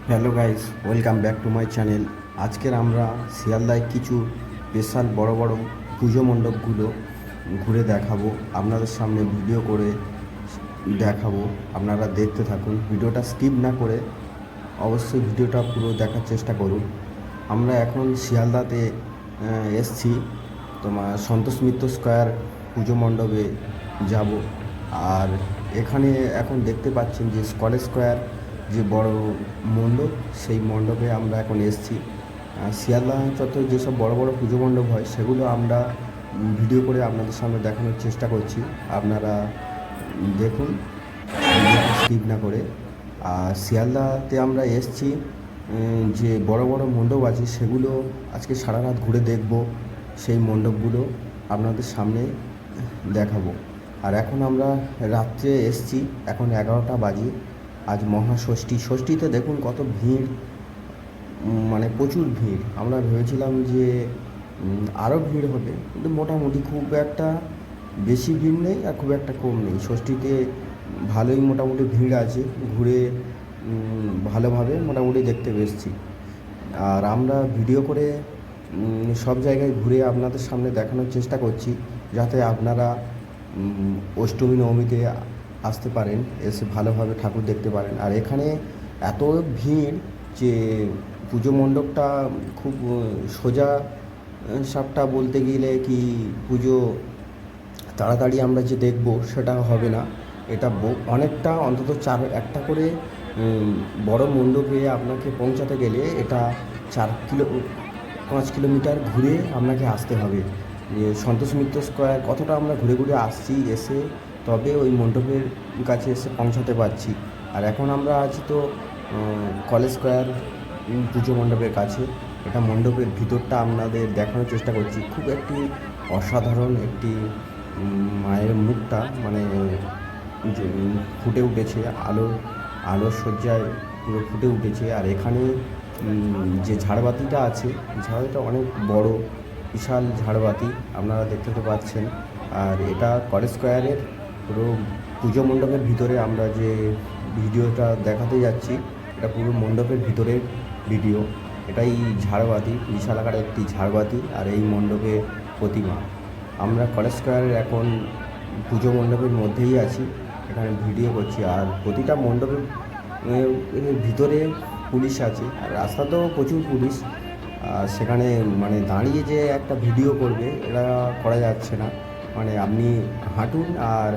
Hello guys, welcome back to my channel. আজকের আমরা শিয়ালদায় কিছু স্পেশাল বড় বড় পুজো মণ্ডপগুলো ঘুরে দেখাবো, আপনাদের সামনে ভিডিও করে দেখাবো। আপনারা দেখতে থাকুন, ভিডিওটা স্কিপ না করে অবশ্যই ভিডিওটা পুরো দেখার চেষ্টা করুন। আমরা এখন শিয়ালদাতে এসছি, তোমার সন্তোষ মিত্র স্কোয়ার পুজো মণ্ডপে যাব। আর এখানে এখন দেখতে পাচ্ছেন যে কলেজ স্কোয়ার যে বড় মণ্ডপ, সেই মণ্ডপে আমরা এখন এসেছি। শিয়ালদা চত্বরে যেসব বড় বড় পুজো মণ্ডপ হয় সেগুলো আমরা ভিডিও করে আপনাদের সামনে দেখানোর চেষ্টা করছি। আপনারা দেখুন ভিডিওটা স্কিপ না করে। আর শিয়ালদাতে আমরা এসেছি, যে বড় বড় মণ্ডপ আছে সেগুলো আজকে সারা রাত ঘুরে দেখব, সেই মণ্ডপগুলো আপনাদের সামনে দেখাবো। আর এখন আমরা রাত্রে এসেছি, এখন 11টা বাজে। আজ মহাষষ্ঠী, ষষ্ঠীতে দেখুন কত ভিড়, মানে প্রচুর ভিড়। আমরা ভেবেছিলাম যে আরও ভিড় হবে, কিন্তু মোটামুটি খুব একটা বেশি ভিড় নেই আর খুব একটা কম নেই। ষষ্ঠীতে ভালোই মোটামুটি ভিড় আছে, ঘুরে ভালোভাবে মোটামুটি দেখতে পেয়েছি। আর আমরা ভিডিও করে সব জায়গায় ঘুরে আপনাদের সামনে দেখানোর চেষ্টা করছি, যাতে আপনারা অষ্টমী নবমীতে আসতে পারেন, এসে ভালোভাবে ঠাকুর দেখতে পারেন। আর এখানে এত ভিড় যে পুজো মণ্ডপটা খুব সোজা সাপটা বলতে গেলে কি, পুজো তাড়াতাড়ি আমরা যে দেখব সেটা হবে না। এটা অনেকটা, অন্তত একটা করে বড় মণ্ডপে আপনাকে পৌঁছাতে গেলে এটা 5 কিলোমিটার ঘুরে আপনাকে আসতে হবে। যে সন্তোষ মিত্র স্কোয়ার কতটা আমরা ঘুরে ঘুরে আসছি, এসে তবে ওই মণ্ডপের কাছে এসে পৌঁছাতে পারছি। আর এখন আমরা আছি তো কলেজ স্কোয়ার পুজো মণ্ডপের কাছে। এটা মণ্ডপের ভিতরটা আপনাদের দেখানোর চেষ্টা করছি। খুব একটি অসাধারণ একটি মায়ের মুখটা মানে ফুটে উঠেছে, আলোর সজ্জায় পুরো ফুটে উঠেছে। আর এখানে যে ঝাড়বাতিটা আছে, ঝাড়বাতিটা অনেক বড়, বিশাল ঝাড়বাতি আপনারা দেখতে তো পাচ্ছেন। আর এটা কলেজ স্কোয়ারের পুরো পুজো মণ্ডপের ভিতরে আমরা যে ভিডিওটা দেখাতে যাচ্ছি, এটা পুরো মণ্ডপের ভিতরের ভিডিও। এটাই ঝাড়বাতি, বিশাল আকারের একটি ঝাড়বাতি, আর এই মণ্ডপের প্রতিমা। আমরা কলেজ স্কোয়ারের এখন পুজো মণ্ডপের মধ্যেই আছি, এখানে ভিডিও করছি। আর প্রতিটা মণ্ডপের ভিতরে পুলিশ আছে, আর রাস্তাতেও প্রচুর পুলিশ। আর সেখানে মানে দাঁড়িয়ে যে একটা ভিডিও করবে এটা করা যাচ্ছে না, মানে আপনি হাঁটুন আর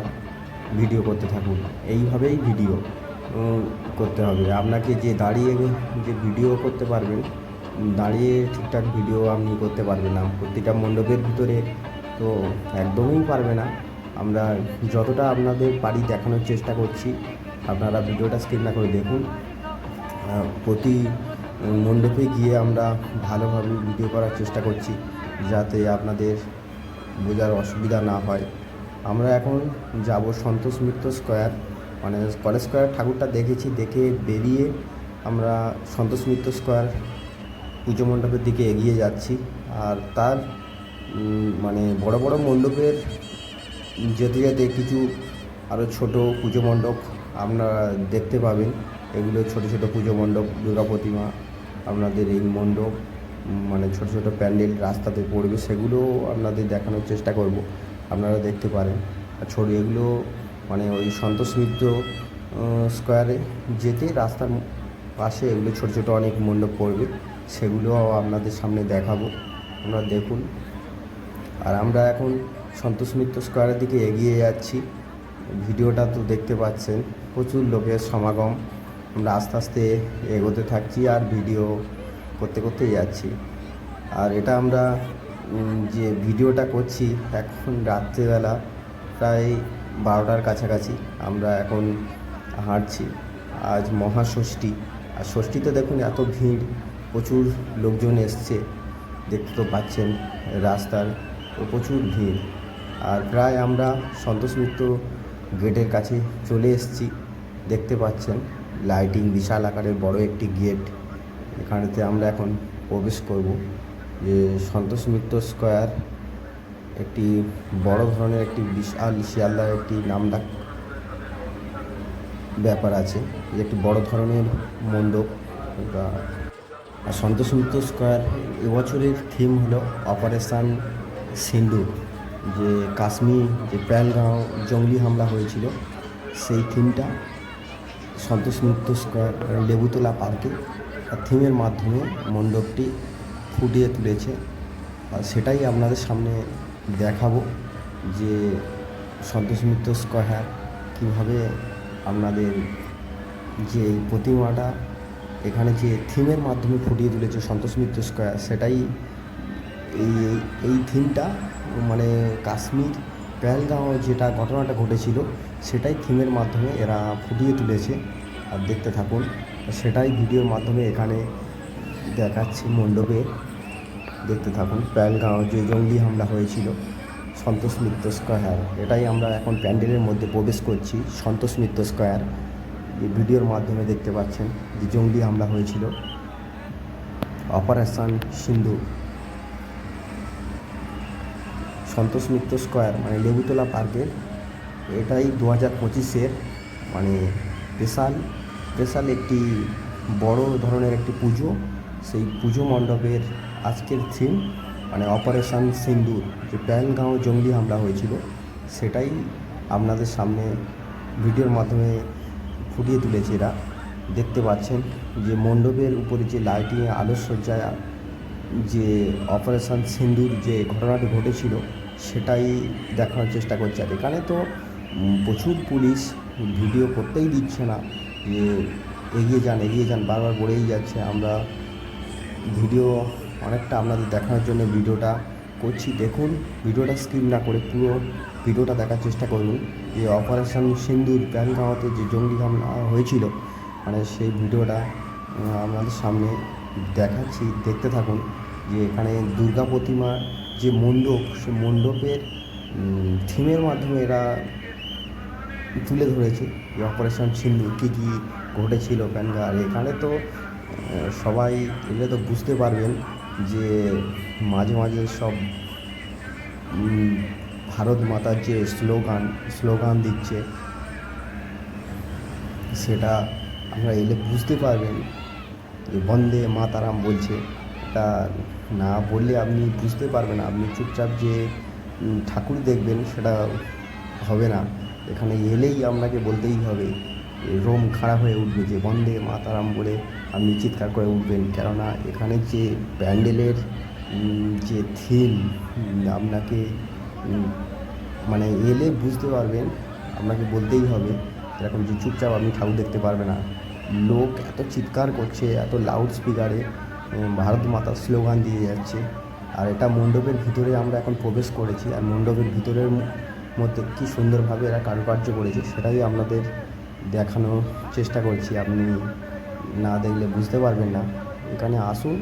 ভিডিও করতে থাকুন, এইভাবেই ভিডিও করতে হবে আপনাকে। যে দাঁড়িয়ে যে ভিডিও করতে পারবেন, দাঁড়িয়ে ঠিকঠাক ভিডিও আপনি করতে পারবেন না প্রতিটা মণ্ডপের ভিতরে, তো একদমই পারবে না। আমরা যতটা আপনাদের পারি দেখানোর চেষ্টা করছি, আপনারা ভিডিওটা স্কিপ না করে দেখুন। প্রতি মণ্ডপে গিয়ে আমরা ভালোভাবে ভিডিও করার চেষ্টা করছি, যাতে আপনাদের বোঝার অসুবিধা না হয়। আমরা এখন যাব সন্তোষ মিত্র স্কোয়ার, মানে কলেজ স্কোয়ার ঠাকুরটা দেখেছি, দেখে বেরিয়ে আমরা সন্তোষ মিত্র স্কোয়ার পুজো মণ্ডপের দিকে এগিয়ে যাচ্ছি। আর তার মানে বড় বড় মণ্ডপের যেতে যেতে কিছু আরও ছোট পুজো মণ্ডপ আপনারা দেখতে পাবেন। এগুলো ছোট ছোট পুজো মণ্ডপ, দুর্গা প্রতিমা, আপনাদের এই মণ্ডপ মানে ছোট ছোট প্যান্ডেল রাস্তাতে পড়বে, সেগুলো আপনাদের দেখানোর চেষ্টা করব, আপনারা দেখতে পারেন। আর এগুলো মানে ওই সন্তোষ মিত্র স্কোয়ারে যেতে রাস্তার পাশে এগুলো ছোট ছোট অনেক মণ্ডপ পড়বে, সেগুলো আপনাদের সামনে দেখাবো, আপনারা দেখুন। আর আমরা এখন সন্তোষ মিত্র স্কোয়ারের দিকে এগিয়ে যাচ্ছি, ভিডিওটা তো দেখতে পাচ্ছেন, প্রচুর লোকের সমাগম। আমরা আস্তে আস্তে এগোতে থাকছি আর ভিডিও করতে করতেই যাচ্ছি। আর এটা আমরা যে ভিডিওটা করছি এখন রাত্রিবেলা প্রায় 12টার কাছাকাছি, আমরা এখন হাঁটছি। আজ মহাষষ্ঠী, আর ষষ্ঠীতে দেখুন এত ভিড়, প্রচুর লোকজন এসছে, দেখতে তো পাচ্ছেন রাস্তার প্রচুর ভিড়। আর প্রায় আমরা সন্তোষ মিত্র গেটের কাছে চলে এসেছি, দেখতে পাচ্ছেন লাইটিং, বিশাল আকারের বড় একটি গেট, এখানেতে আমরা এখন প্রবেশ করব। যে সন্তোষ মিত্র স্কোয়ার একটি বড় ধরনের একটি বিশাল শিয়ালদার একটি নামডাক ব্যাপার আছে, যে একটি বড় ধরনের মণ্ডপ, আর সন্তোষ মিত্র স্কোয়ার এবছরের থিম হলো অপারেশান সিন্দুর, যে কাশ্মীর যে পেহেলগাঁও জঙ্গলি হামলা হয়েছিল সেই থিমটা সন্তোষ মিত্র স্কোয়ার লেবুতলা পার্কে থিমের মাধ্যমে মণ্ডপটি ফুটিয়ে তুলেছে। আর সেটাই আপনাদের সামনে দেখাবো যে সন্তোষ মিত্র স্কোয়ার কীভাবে আপনাদের যে প্রতিমাটা এখানে যে থিমের মাধ্যমে ফুটিয়ে তুলেছে সন্তোষ মিত্র স্কোয়ার, সেটাই এই এই থিমটা মানে কাশ্মীর পেহেলগাঁও যেটা ঘটনাটা ঘটেছিল সেটাই থিমের মাধ্যমে এরা ফুটিয়ে তুলেছে। আর দেখতে থাকুন, সেটাই ভিডিওর মাধ্যমে এখানে দেখাচ্ছি মণ্ডপে। দেখতে থাকুন, পেহেলগাঁও যে জঙ্গলি হামলা হয়েছিল সন্তোষ মিত্র স্কোয়ার, এটাই আমরা এখন প্যান্ডেলের মধ্যে প্রবেশ করছি। সন্তোষ মিত্র স্কোয়ার এই ভিডিওর মাধ্যমে দেখতে পাচ্ছেন যে জঙ্গলি হামলা হয়েছিল অপারেশান সিন্দুর। সন্তোষ মিত্র স্কোয়ার মানে লেবুতলা পার্কের এটাই 2025-এর মানে স্পেশাল একটি বড় ধরনের একটি পুজো। সেই পুজো মণ্ডপের আজকের থিম মানে অপারেশান সিন্দুর, যে পেহেলগাঁও জঙ্গলি হামলা হয়েছিল সেটাই আপনাদের সামনে ভিডিওর মাধ্যমে ফুটিয়ে তুলেছে এরা। দেখতে পাচ্ছেন যে মণ্ডপের উপরে যে লাইটিং আলোকসজ্জায় যে অপারেশান সিন্দুর যে ঘটনাটি ঘটেছিল সেটাই দেখানোর চেষ্টা করছে। আর এখানে তো প্রচুর পুলিশ, ভিডিও করতেই দিচ্ছে না, যে এগিয়ে যান বারবার বলেই যাচ্ছে। আমরা ভিডিও অনেকটা আপনাদের দেখানোর জন্য ভিডিওটা করছি। দেখুন, ভিডিওটা স্কিপ না করে পুরো ভিডিওটা দেখার চেষ্টা করুন। যে অপারেশান সিন্দুর পেহেলগাঁওতে যে জঙ্গলি হামলা হয়েছিল মানে সেই ভিডিওটা আপনাদের সামনে দেখাচ্ছি, দেখতে থাকুন। যে এখানে দুর্গা প্রতিমা যে মণ্ডপ, সে মণ্ডপের থিমের মাধ্যমে এরা তুলে ধরেছে যে অপারেশান সিন্দুর কী কী ঘটেছিল পেহেলগাঁও। আর এখানে তো সবাই এগুলো তো বুঝতে পারবেন যে মাঝে মাঝে সব ভারত মাতার যে স্লোগান দিচ্ছে, সেটা আপনারা এলে বুঝতে পারবেন যে বন্দে মাতারাম বলছে। এটা না বললে আপনি বুঝতে পারবেন, আপনি চুপচাপ যে ঠাকুর দেখবেন সেটা হবে না। এখানে এলেই আপনাকে বলতেই হবে, রোম খাড়া হয়ে উঠবে যে বন্দে মাতারাম বলে আপনি চিৎকার করে উঠবেন। কেননা এখানে যে প্যান্ডেলের যে থিম আপনাকে মানে এলে বুঝতে পারবেন, আপনাকে বলতেই হবে। এরকম যে চুপচাপ আপনি ঠাকুর দেখতে পারবে না। লোক এত চিৎকার করছে, এত লাউড স্পিকারে ভারত মাতার স্লোগান দিয়ে যাচ্ছে। আর এটা মণ্ডপের ভিতরে আমরা এখন প্রবেশ করেছি। আর মণ্ডপের ভিতরের মধ্যে কী সুন্দরভাবে এরা কারুকার্য করেছে সেটাই আপনাদের দেখানোর চেষ্টা করছি। আপনি না দেখলে বুঝতে পারবেন না। এখানে আসুন,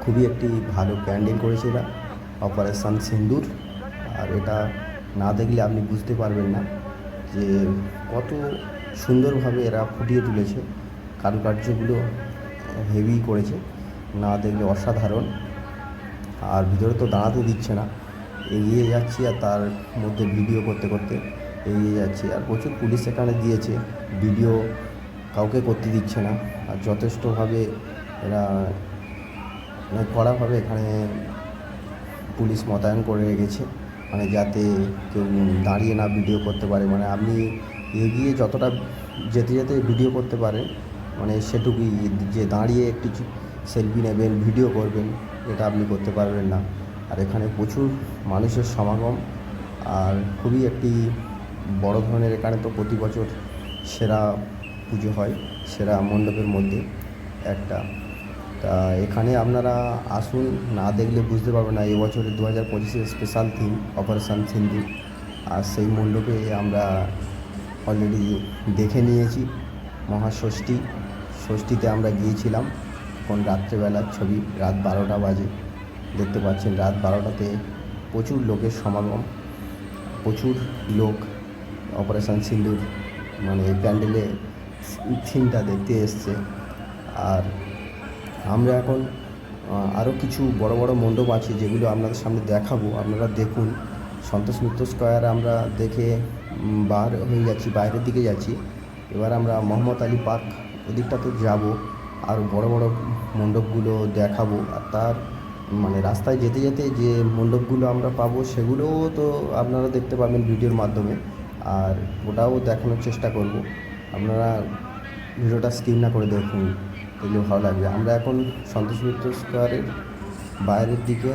খুবই একটি ভালো প্যান্ডেল করেছে এরা অপারেশান সিন্দুর। আর এটা না দেখলে আপনি বুঝতে পারবেন না যে কত সুন্দরভাবে এরা ফুটিয়ে তুলেছে। কারুকার্যগুলো হেভি করেছে, না দেখলে অসাধারণ। আর ভিতরে তো দাঁড়াতে দিচ্ছে না, এগিয়ে যাচ্ছি আর তার মধ্যে ভিডিও করতে করতে এগিয়ে যাচ্ছি। আর প্রচুর পুলিশ এখানে দিয়েছে, ভিডিও কাউকে করতে দিচ্ছে না। আর যথেষ্টভাবে এরা কড়াভাবে এখানে পুলিশ মোতায়েন করে রেখেছে, মানে যাতে কেউ দাঁড়িয়ে না ভিডিও করতে পারে। মানে আপনি এগিয়ে যতটা যেতে ভিডিও করতে পারেন, মানে সেটুকুই। যে দাঁড়িয়ে একটি সেলফি নেবেন, ভিডিও করবেন, এটা আপনি করতে পারবেন না। আর এখানে প্রচুর মানুষের সমাগম, আর খুবই একটি বড় ধরনের এখানে তো প্রতি বছর সেরা পুজো হয়, সেরা মণ্ডপের মধ্যে একটা। তা এখানে আপনারা আসুন, না দেখলে বুঝতে পারবেন না। এবছরের 2025-এর স্পেশাল থিম অপারেশান সিন্দুর। আর সেই মণ্ডপে আমরা অলরেডি দেখে নিয়েছি ষষ্ঠীতে আমরা গিয়েছিলাম। এখন রাত্রেবেলার ছবি, রাত 12টা বাজে। দেখতে পাচ্ছেন রাত 12টাতে প্রচুর লোকের সমাগম, প্রচুর লোক অপারেশান সিন্দুর মানে প্যান্ডেলে থিমটা দেখতে এসছে। আর আমরা এখন আরও কিছু বড় বড় মণ্ডপ আছে যেগুলো আপনাদের সামনে দেখাবো, আপনারা দেখুন। সন্তোষ মিত্র স্কোয়ার আমরা দেখে বার হয়ে যাচ্ছি, বাইরের দিকে যাচ্ছি। এবার আমরা মোহাম্মদ আলী পার্ক ওদিকটাতে যাব। আর বড় বড় মণ্ডপগুলো দেখাবো। আর তার মানে রাস্তায় যেতে যেতে যে মণ্ডপগুলো আমরা পাবো সেগুলোও তো আপনারা দেখতে পাবেন ভিডিওর মাধ্যমে, আর ওটাও দেখানোর চেষ্টা করব। আপনারা ভিডিওটা স্কিপ না করে দেখুন, দেখলে ভালো লাগবে। আমরা এখন সন্তোষ মিত্র স্কোয়ারের বাইরের দিকে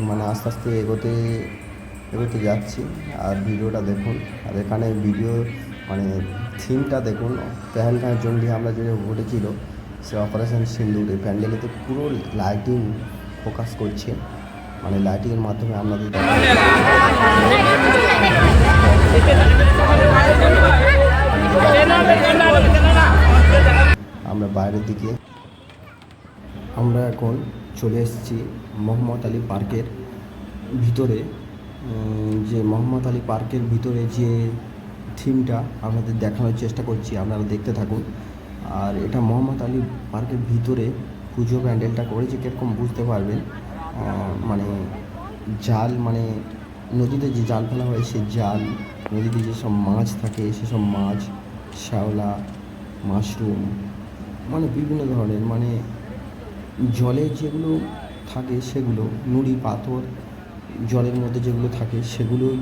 মানে আস্তে আস্তে এগোতে এগোতে যাচ্ছি, আর ভিডিওটা দেখুন। আর এখানে ভিডিও মানে থিমটা দেখুন, পেহেলগাঁও জঙ্গি হামলা যে ঘটেছিল সে অপারেশন সিন্দুর, এই প্যান্ডেলেতে পুরো লাইটিং ফোকাস করছে, মানে লাইটিংয়ের মাধ্যমে আপনাদের আমরা বাইরের দিকে আমরা এখন চলে এসেছি মোহাম্মদ আলী পার্কের ভিতরে। যে মোহাম্মদ আলী পার্কের ভিতরে যে থিমটা আপনাদের দেখানোর চেষ্টা করছি, আপনারা দেখতে থাকুন। আর এটা মোহাম্মদ আলী পার্কের ভিতরে পুজো প্যান্ডেলটা করেছে কীরকম বুঝতে পারবেন। মানে জাল, মানে নদীতে যে জাল ফেলা হয় সেই জাল, নদীতে যেসব মাছ থাকে সেসব মাছ, শ্যাওলা, মাশরুম, মানে বিভিন্ন ধরনের মানে জলে যেগুলো থাকে সেগুলো, নুড়ি পাথর জলের মধ্যে যেগুলো থাকে সেগুলোই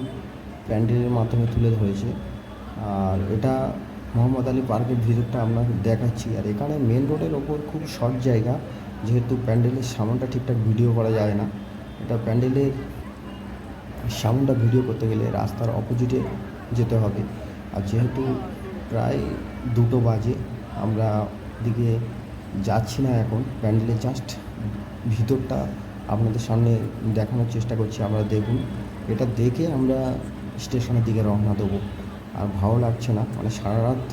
প্যান্ডেলের মাধ্যমে তুলে ধরেছে। আর এটা মোহাম্মদ আলী পার্কের ভিতরটা আপনাকে দেখাচ্ছি। আর এখানে মেন রোডের ওপর খুব শর্ট জায়গা, যেহেতু প্যান্ডেলের সামনটা ঠিকঠাক ভিডিও করা যায় না। এটা প্যান্ডেলের সামনটা ভিডিও করতে গেলে রাস্তার অপোজিটে যেতে হবে। আর যেহেতু প্রায় 2টো বাজে, আমরা দিকে যাচ্ছি না এখন, প্যান্ডেলের জাস্ট ভিতরটা আপনাদের সামনে দেখানোর চেষ্টা করছি। আমরা দেখুন, এটা দেখে আমরা স্টেশনের দিকে রওনা দেবো। আর ভালো লাগছে না, মানে সারা রাত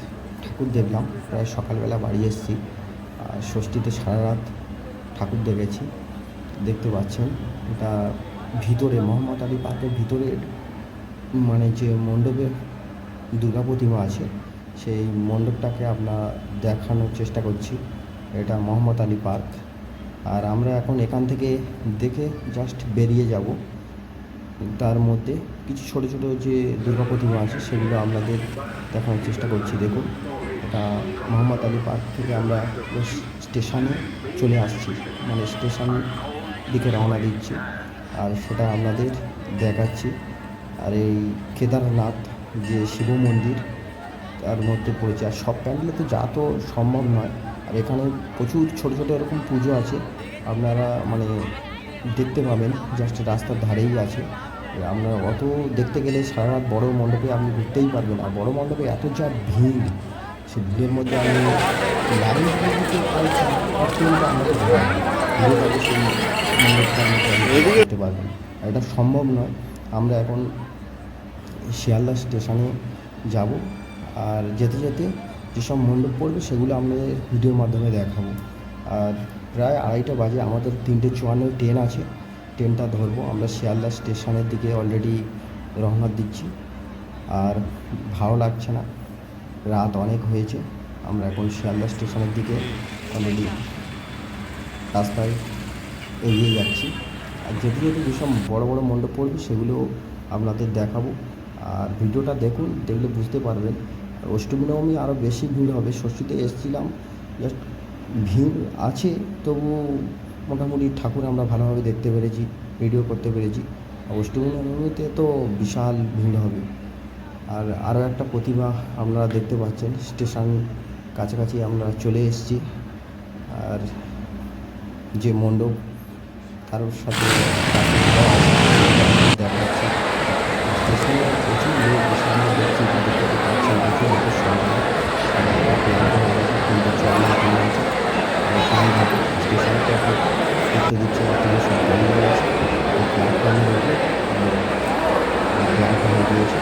ঠাকুর দেখলাম, প্রায় সকালবেলা বাড়ি এসেছি। আর ষষ্ঠীতে সারা রাত ঠাকুর দেখেছি, দেখতে পাচ্ছেন। এটা ভিতরে মোহাম্মদ আলী পার্কের ভিতরে মানে যে মণ্ডপের দুর্গা প্রতিমা আছে সেই মণ্ডপটাকে আপনার দেখানোর চেষ্টা করছি। এটা মোহাম্মদ আলী পার্ক। আর আমরা এখন এখান থেকে দেখে জাস্ট বেরিয়ে যাব। তার মধ্যে কিছু ছোটো ছোটো যে দুর্গা প্রতিমা আছে সেগুলো আপনাদের দেখানোর চেষ্টা করছি। দেখুন, এটা মোহাম্মদ আলী পার্ক থেকে আমরা স্টেশনে চলে আসছি, মানে স্টেশন দিকে রওনা দিচ্ছি, আর সেটা আপনাদের দেখাচ্ছি। আর এই কেদারনাথ যে শিব মন্দির তার মধ্যে পড়েছে। আর সব প্যান্ডেলে তো যা তো সম্ভব নয়, আর এখানে প্রচুর ছোটো ছোটো এরকম পুজো আছে, আপনারা মানে দেখতে পাবেন, জাস্ট রাস্তার ধারেই আছে। আপনারা অত দেখতে গেলে সারা রাত বড়ো মণ্ডপে আপনি ঘুরতেই পারবেন। আর বড়ো মণ্ডপে এত যা ভিড়, সে ভিড়ের মধ্যে আমি লাইন সেই মণ্ডপটা করতে পারবেন, আর এটা সম্ভব নয়। আমরা এখন শিয়ালদা স্টেশনে যাব, আর যেতে যেতে যেসব মণ্ডপ পড়বে সেগুলো আপনাদের ভিডিওর মাধ্যমে দেখাবো। আর প্রায় 2:30 বাজে, আমাদের 3:54 ট্রেন আছে, ট্রেনটা ধরবো। আমরা শিয়ালদা স্টেশনের দিকে অলরেডি রওনা দিচ্ছি। আর ভালো লাগছে না, রাত অনেক হয়েছে। আমরা এখন শিয়ালদা স্টেশনের দিকে অলরেডি রাস্তায় এগিয়ে যাচ্ছি। আর যেতে যেতে যেসব বড়ো বড়ো মণ্ডপ পড়বে সেগুলো আপনাদের দেখাবো। আর ভিডিওটা দেখুন, দেখলে বুঝতে পারবেন। আর অষ্টমী নবমী আরও বেশি ভিড় হবে। ষষ্ঠীতে এসেছিলাম, জাস্ট ভিড় আছে, তবু মোটামুটি ঠাকুর আমরা ভালোভাবে দেখতে পেরেছি, ভিডিও করতে পেরেছি। আর অষ্টমী নবমীতে তো বিশাল ভিড় হবে। আর আরও একটা প্রতিমা আপনারা দেখতে পাচ্ছেন, স্টেশন কাছাকাছি আমরা চলে এসেছি। আর যে মণ্ডপ কারোর সাথে দেখাচ্ছি, স্টেশনে প্রচুর লোক সেখানে দেখছি, দেখতে পাচ্ছেন প্রচুর লোকের সংখ্যা। কিন্তু চলা হয়েছে টাইম হবে, স্টেশনটা একটু দেখতে দিচ্ছে আপনারা সব বন্ধ রয়েছে, প্ল্যাটফর্মে রয়েছে ব্যাংক হয়ে গিয়েছে।